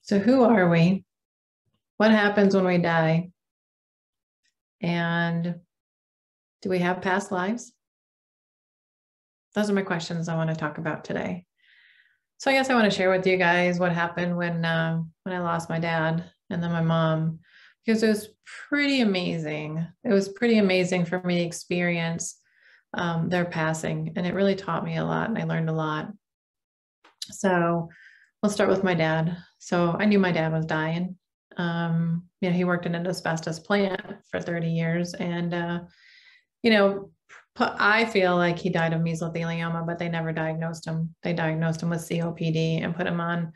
So who are we? What happens when we die? And do we have past lives? Those are my questions I want to talk about today. So I guess I want to share with you guys what happened when I lost my dad and then my mom, because it was pretty amazing. It was pretty amazing for me to experience their passing, and it really taught me a lot, and I learned a lot. So we'll start with my dad. So I knew my dad was dying. He worked in an asbestos plant for 30 years, and I feel like he died of mesothelioma, but they never diagnosed him. They diagnosed him with COPD and put him on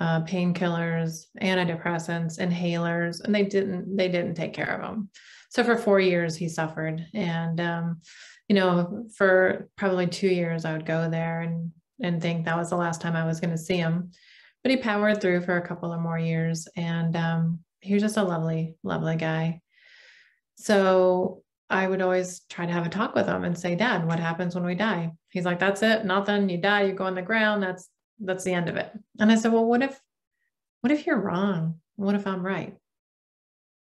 painkillers, antidepressants, inhalers, and they didn't take care of him. So for 4 years he suffered, and for probably 2 years I would go there and think that was the last time I was going to see him. But he powered through for a couple of more years, and he was just a lovely, lovely guy. So I would always try to have a talk with him and say, Dad, what happens when we die? He's like, that's it, nothing. You die, you go on the ground. That's the end of it. And I said, well, what if you're wrong? What if I'm right?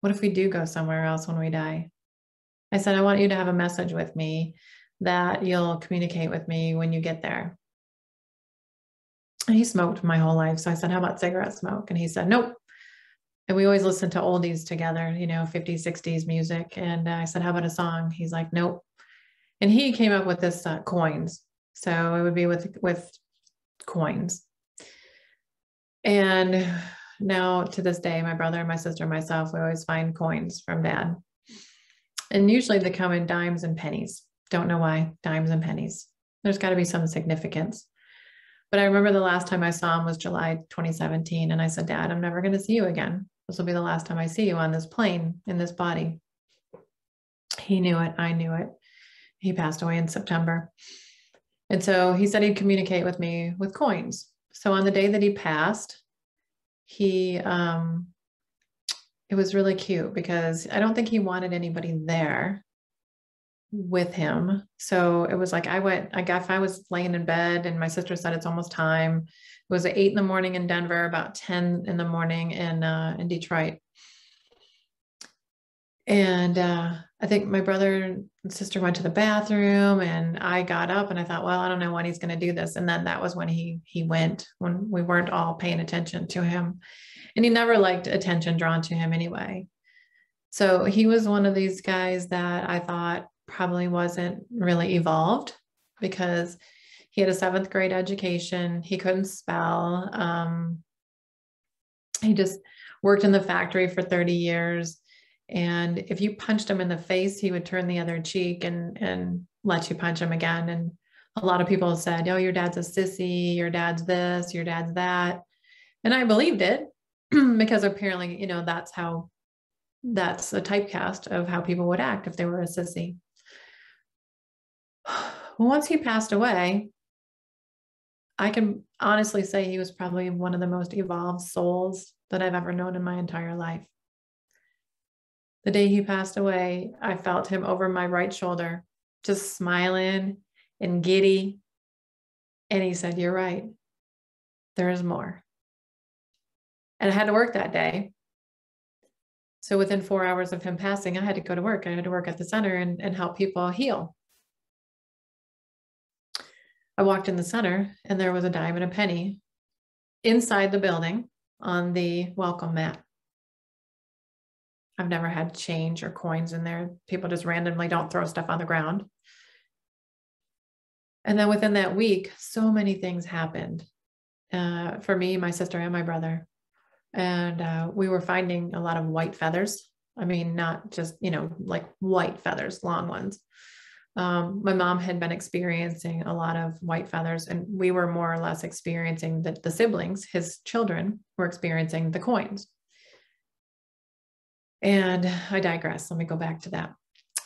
What if we do go somewhere else when we die? I said, I want you to have a message with me that you'll communicate with me when you get there. And he smoked my whole life. So I said, how about cigarette smoke? And he said, nope. And we always listened to oldies together, 50s, 60s music. And I said, how about a song? He's like, nope. And he came up with this coins. So it would be with coins. And now to this day, my brother and my sister and myself, we always find coins from Dad. And usually they come in dimes and pennies. Don't know why, dimes and pennies. There's got to be some significance. But I remember the last time I saw him was July 2017. And I said, Dad, I'm never going to see you again. This will be the last time I see you on this plane, in this body. He knew it. I knew it. He passed away in September. And so he said he'd communicate with me with coins. So on the day that he passed, it was really cute because I don't think he wanted anybody there with him. So it was like I was laying in bed and my sister said it's almost time. It was at 8 a.m. in Denver, about 10 a.m. in Detroit. And I think my brother and sister went to the bathroom and I got up and I thought, well, I don't know when he's going to do this. And then that was when he went, when we weren't all paying attention to him. And he never liked attention drawn to him anyway. So he was one of these guys that I thought probably wasn't really evolved because he had a 7th grade education. He couldn't spell. He just worked in the factory for 30 years. And if you punched him in the face, he would turn the other cheek and let you punch him again. And a lot of people said, oh, your dad's a sissy, your dad's this, your dad's that. And I believed it because apparently, that's a typecast of how people would act if they were a sissy. Well, once he passed away, I can honestly say he was probably one of the most evolved souls that I've ever known in my entire life. The day he passed away, I felt him over my right shoulder, just smiling and giddy. And he said, you're right. There is more. And I had to work that day. So within 4 hours of him passing, I had to go to work. I had to work at the center and help people heal. I walked in the center and there was a dime and a penny inside the building on the welcome mat. I've never had change or coins in there. People just randomly don't throw stuff on the ground. And then within that week, so many things happened for me, my sister, and my brother. And we were finding a lot of white feathers. I mean, not just, like white feathers, long ones. My mom had been experiencing a lot of white feathers, and we were more or less experiencing the siblings, his children, were experiencing the coins. And I digress. Let me go back to that.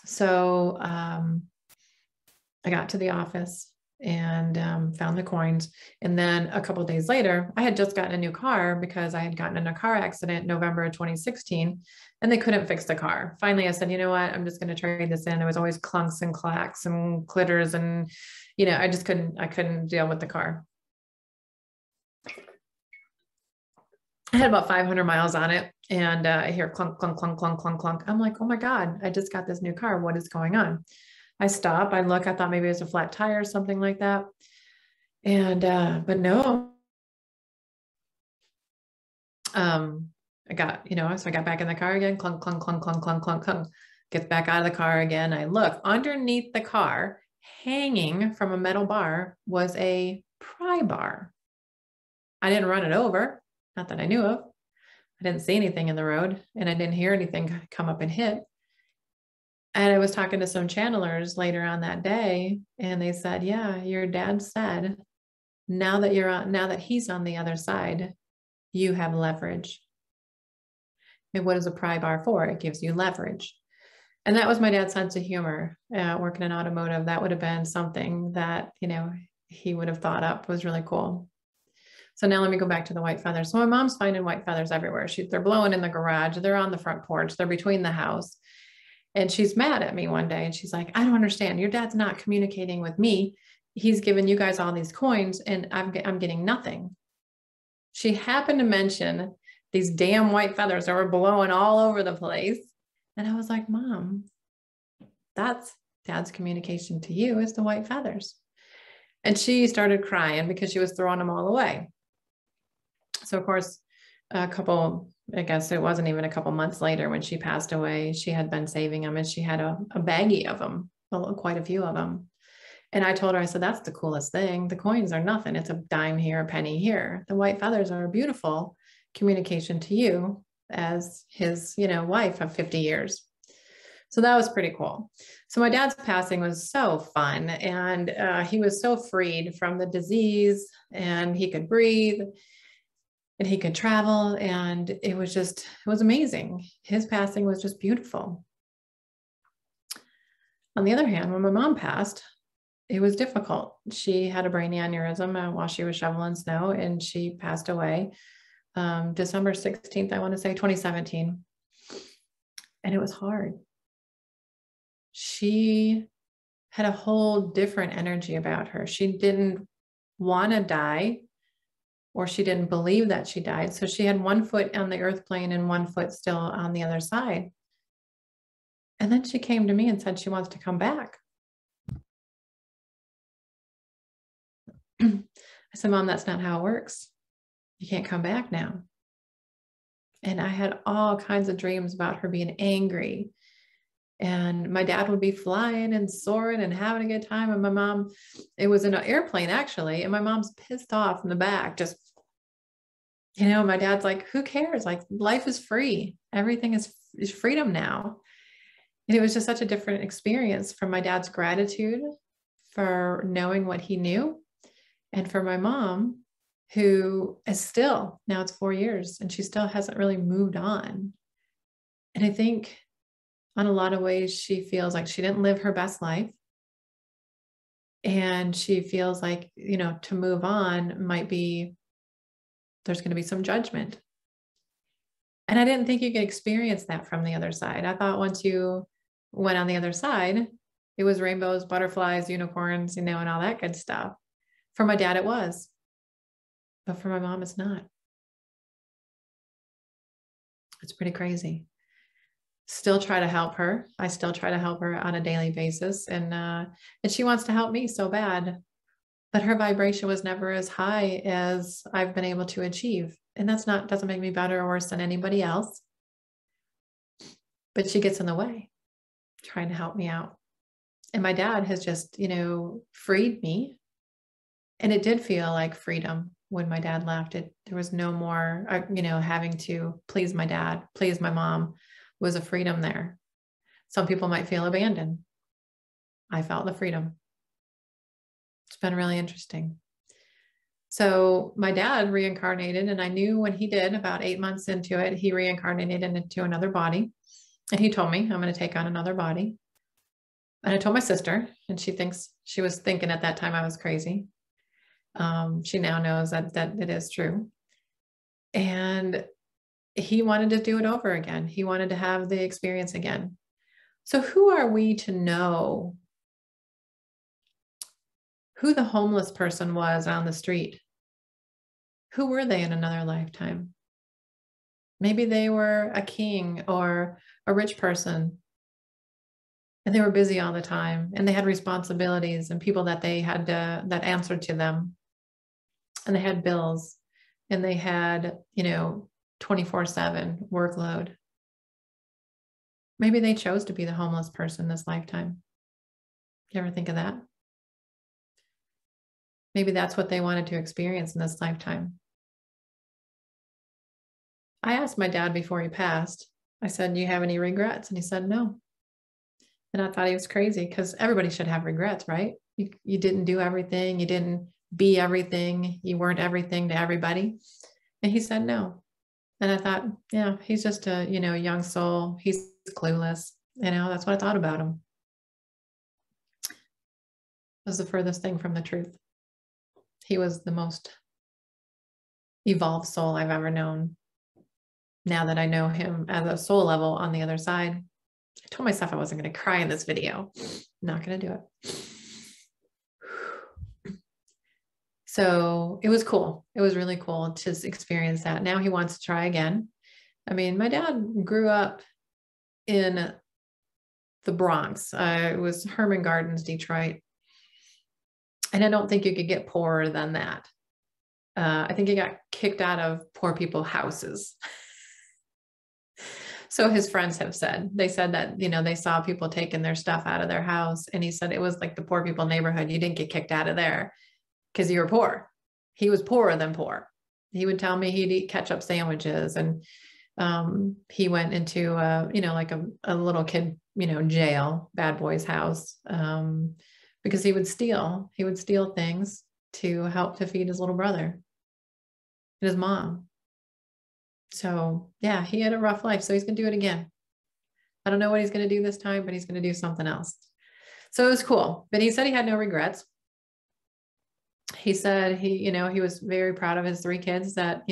So I got to the office and found the coins. And then a couple of days later, I had just gotten a new car because I had gotten in a car accident in November of 2016, and they couldn't fix the car. Finally, I said, you know what? I'm just going to trade this in. It was always clunks and clacks and clitters, and I couldn't deal with the car. I had about 500 miles on it, and I hear clunk, clunk, clunk, clunk, clunk, clunk. I'm like, oh my God, I just got this new car. What is going on? I stop, I look, I thought maybe it was a flat tire or something like that. And, but no, I got, so I got back in the car again, clunk, clunk, clunk, clunk, clunk, clunk, clunk, gets back out of the car again. I look underneath the car, hanging from a metal bar was a pry bar. I didn't run it over, not that I knew of. I didn't see anything in the road, and I didn't hear anything come up and hit. And I was talking to some channelers later on that day, and they said, yeah, your dad said, now that he's on the other side, you have leverage. And what is a pry bar for? It gives you leverage. And that was my dad's sense of humor. Working in automotive, that would have been something that, he would have thought up was really cool. So now let me go back to the white feathers. So my mom's finding white feathers everywhere. They're blowing in the garage. They're on the front porch. They're between the house. And she's mad at me one day. And she's like, I don't understand. Your dad's not communicating with me. He's giving you guys all these coins, and I'm getting nothing. She happened to mention these damn white feathers that were blowing all over the place. And I was like, Mom, that's Dad's communication to you is the white feathers. And she started crying because she was throwing them all away. So of course, I guess it wasn't even a couple months later when she passed away, she had been saving them, and she had a baggie of them, quite a few of them. And I told her, I said, that's the coolest thing. The coins are nothing. It's a dime here, a penny here. The white feathers are a beautiful communication to you as his, wife of 50 years. So that was pretty cool. So my dad's passing was so fun, and he was so freed from the disease, and he could breathe, and he could travel. And it was amazing. His passing was just beautiful. On the other hand, when my mom passed, it was difficult. She had a brain aneurysm while she was shoveling snow, and she passed away December 16th, I want to say 2017. And it was hard. She had a whole different energy about her. She didn't want to die, or she didn't believe that she died. So she had one foot on the earth plane and one foot still on the other side. And then she came to me and said she wants to come back. I said, Mom, that's not how it works. You can't come back now. And I had all kinds of dreams about her being angry. And my dad would be flying and soaring and having a good time. And my mom, it was in an airplane actually. And my mom's pissed off in the back. Just, my dad's like, who cares? Like, life is free. Everything is freedom now. And it was just such a different experience from my dad's gratitude for knowing what he knew. And for my mom, who is still, now it's 4 years, and she still hasn't really moved on. And I think on a lot of ways, she feels like she didn't live her best life. And she feels like, to move on might be, there's going to be some judgment. And I didn't think you could experience that from the other side. I thought once you went on the other side, it was rainbows, butterflies, unicorns, and all that good stuff. For my dad, it was. But for my mom, it's not. It's pretty crazy. Still try to help her. I still try to help her on a daily basis. And she wants to help me so bad. But her vibration was never as high as I've been able to achieve. And doesn't make me better or worse than anybody else. But she gets in the way, trying to help me out. And my dad has just, freed me. And it did feel like freedom when my dad left. There was no more, having to please my dad, please my mom. Was a freedom there. Some people might feel abandoned. I felt the freedom. It's been really interesting. So my dad reincarnated, and I knew when he did, about 8 months into it, he reincarnated into another body. And he told me, I'm going to take on another body. And I told my sister, and she thinks She was thinking at that time I was crazy. She now knows that it is true. And he wanted to do it over again. He wanted to have the experience again. So who are we to know who the homeless person was on the street? Who were they in another lifetime? Maybe they were a king or a rich person, and they were busy all the time, and they had responsibilities and people that they had that answered to them, and they had bills, and they had, 24/7 workload. Maybe they chose to be the homeless person this lifetime. You ever think of that? Maybe that's what they wanted to experience in this lifetime. I asked my dad before he passed, I said, do you have any regrets? And he said, no. And I thought he was crazy because everybody should have regrets, right? You didn't do everything. You didn't be everything. You weren't everything to everybody. And he said, no. And I thought, yeah, he's just a, young soul. He's clueless. That's what I thought about him. It was the furthest thing from the truth. He was the most evolved soul I've ever known. Now that I know him as a soul level on the other side, I told myself I wasn't going to cry in this video. Not going to do it. So it was cool. It was really cool to experience that. Now he wants to try again. I mean, my dad grew up in the Bronx. It was Herman Gardens, Detroit. And I don't think you could get poorer than that. I think he got kicked out of poor people's houses. So his friends have said, they said that, they saw people taking their stuff out of their house. And he said it was like the poor people neighborhood. You didn't get kicked out of there because you were poor. He was poorer than poor. He would tell me he'd eat ketchup sandwiches. And he went into, like a little kid, jail, bad boy's house, because he would steal things to help to feed his little brother and his mom. So yeah, he had a rough life. So he's going to do it again. I don't know what he's going to do this time, but he's going to do something else. So it was cool. But he said he had no regrets. He said he was very proud of his 3 kids that,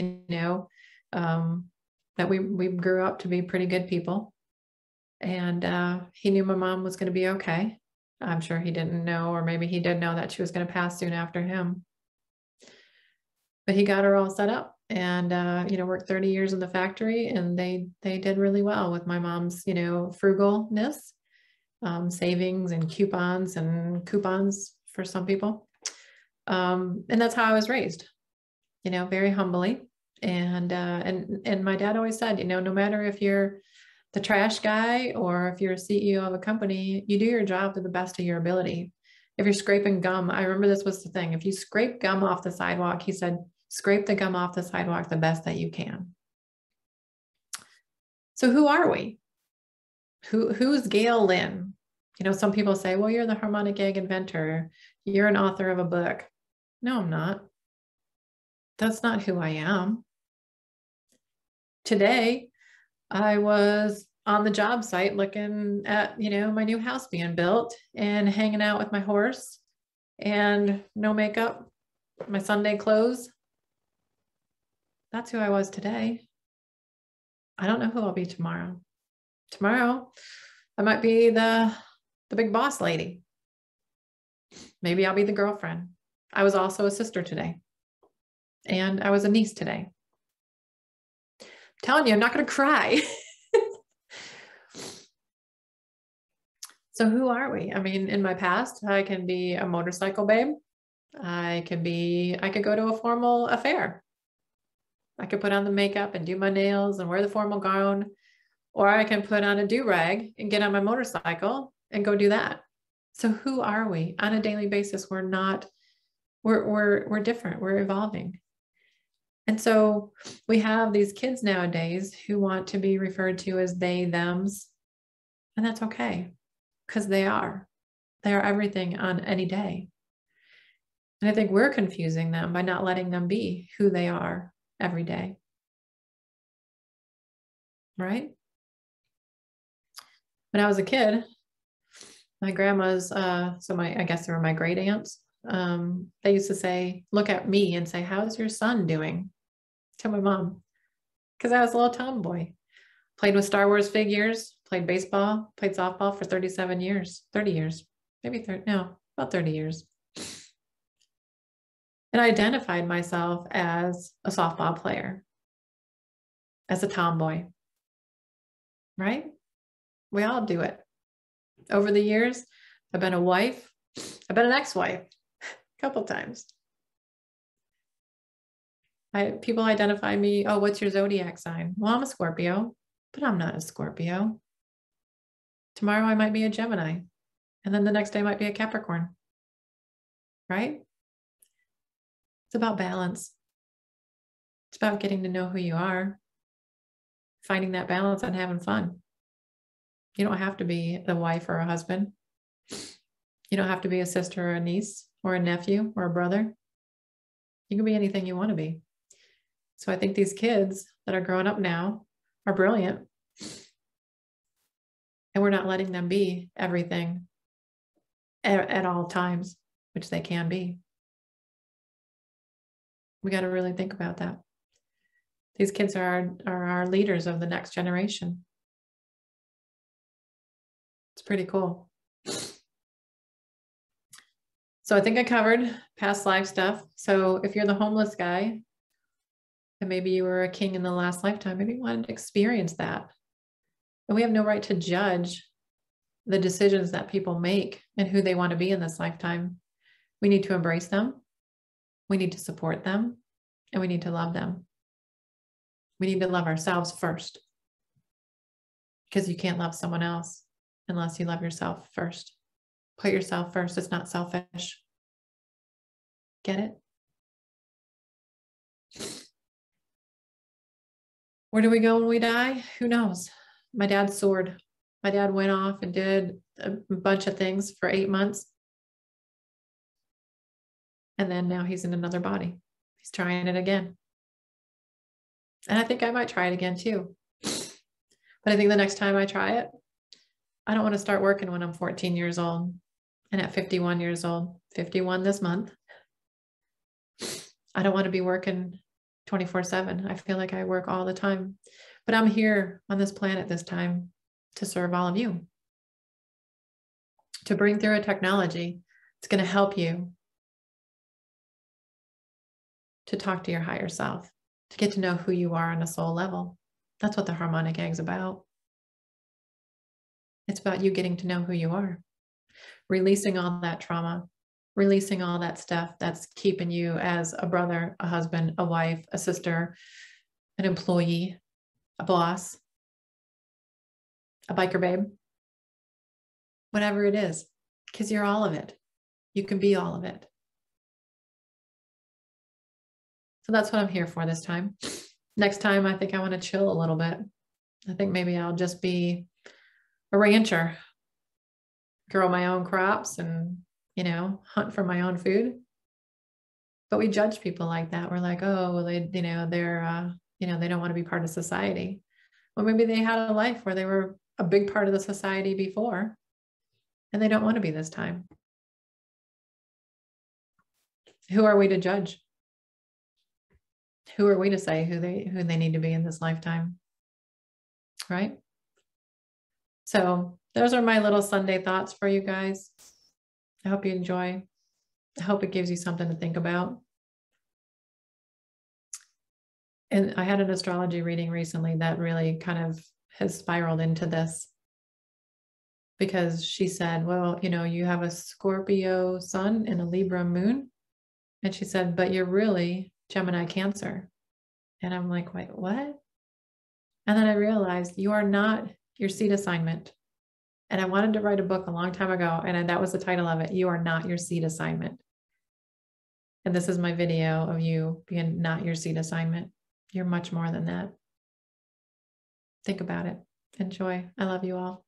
that we grew up to be pretty good people. And he knew my mom was going to be okay. I'm sure he didn't know, or maybe he did know that she was going to pass soon after him. But he got her all set up and, worked 30 years in the factory, and they did really well with my mom's, frugalness, savings and coupons for some people. And that's how I was raised, very humbly. And my dad always said, no matter if you're the trash guy or if you're a CEO of a company, you do your job to the best of your ability. If you're scraping gum, I remember this was the thing. If you scrape gum off the sidewalk, he said, scrape the gum off the sidewalk the best that you can. So who are we? Who's Gail Lynn? Some people say, well, you're the harmonic egg inventor. You're an author of a book. No, I'm not. That's not who I am. Today, I was on the job site looking at, my new house being built and hanging out with my horse and no makeup, my Sunday clothes. That's who I was today. I don't know who I'll be tomorrow. Tomorrow, I might be the big boss lady. Maybe I'll be the girlfriend. I was also a sister today. And I was a niece today. I'm telling you, I'm not going to cry. So who are we? I mean, in my past, I can be a motorcycle babe. I could go to a formal affair. I could put on the makeup and do my nails and wear the formal gown, or I can put on a do-rag and get on my motorcycle and go do that. So who are we? On a daily basis, we're different. We're evolving. And so we have these kids nowadays who want to be referred to as they, thems, and that's okay, because they are everything on any day. And I think we're confusing them by not letting them be who they are every day. Right? When I was a kid, My grandma's, I guess they were my great aunts. They used to say, look at me and say, how's your son doing? To my mom. Because I was a little tomboy. Played with Star Wars figures, played baseball, played softball for 37 years, 30 years, maybe 30, no, about 30 years. And I identified myself as a softball player, as a tomboy, right? We all do it. Over the years, I've been a wife, I've been an ex-wife a couple times. People identify me, oh, what's your zodiac sign? Well, I'm a Scorpio, but I'm not a Scorpio. Tomorrow I might be a Gemini, and then the next day might be a Capricorn, right? It's about balance. It's about getting to know who you are, finding that balance and having fun. You don't have to be a wife or a husband. You don't have to be a sister or a niece or a nephew or a brother. You can be anything you want to be. So I think these kids that are growing up now are brilliant. And we're not letting them be everything at all times, which they can be. We got to really think about that. These kids are our leaders of the next generation. It's pretty cool. So I think I covered past life stuff. So if you're the homeless guy, and maybe you were a king in the last lifetime, maybe you wanted to experience that. And we have no right to judge the decisions that people make and who they want to be in this lifetime. We need to embrace them. We need to support them, and we need to love them. We need to love ourselves first, because you can't love someone else unless you love yourself first. Put yourself first. It's not selfish. Get it? Where do we go when we die? Who knows? My dad soared. My dad went off and did a bunch of things for 8 months. And then now he's in another body. He's trying it again. And I think I might try it again too. But I think the next time I try it, I don't want to start working when I'm 14 years old and at 51 years old, 51 this month. I don't want to be working 24/7. I feel like I work all the time, but I'm here on this planet this time to serve all of you, to bring through a technology that's going to help you to talk to your higher self, to get to know who you are on a soul level. That's what the harmonic egg's about. It's about you getting to know who you are, releasing all that trauma, releasing all that stuff that's keeping you as a brother, a husband, a wife, a sister, an employee, a boss, a biker babe, whatever it is, because you're all of it. You can be all of it. So that's what I'm here for this time. Next time, I think I want to chill a little bit. I think maybe I'll just be a rancher, grow my own crops and, hunt for my own food. But we judge people like that. We're like, oh, well, they don't want to be part of society. Well, maybe they had a life where they were a big part of the society before, and they don't want to be this time. Who are we to judge? Who are we to say who they need to be in this lifetime? Right? So those are my little Sunday thoughts for you guys. I hope you enjoy. I hope it gives you something to think about. And I had an astrology reading recently that really kind of has spiraled into this, because she said, well, you have a Scorpio sun and a Libra moon. And she said, but you're really Gemini Cancer. And I'm like, wait, what? And then I realized you are not your seed assignment. And I wanted to write a book a long time ago, and that was the title of it. You are not your seed assignment. And this is my video of you being not your seed assignment. You're much more than that. Think about it. Enjoy. I love you all.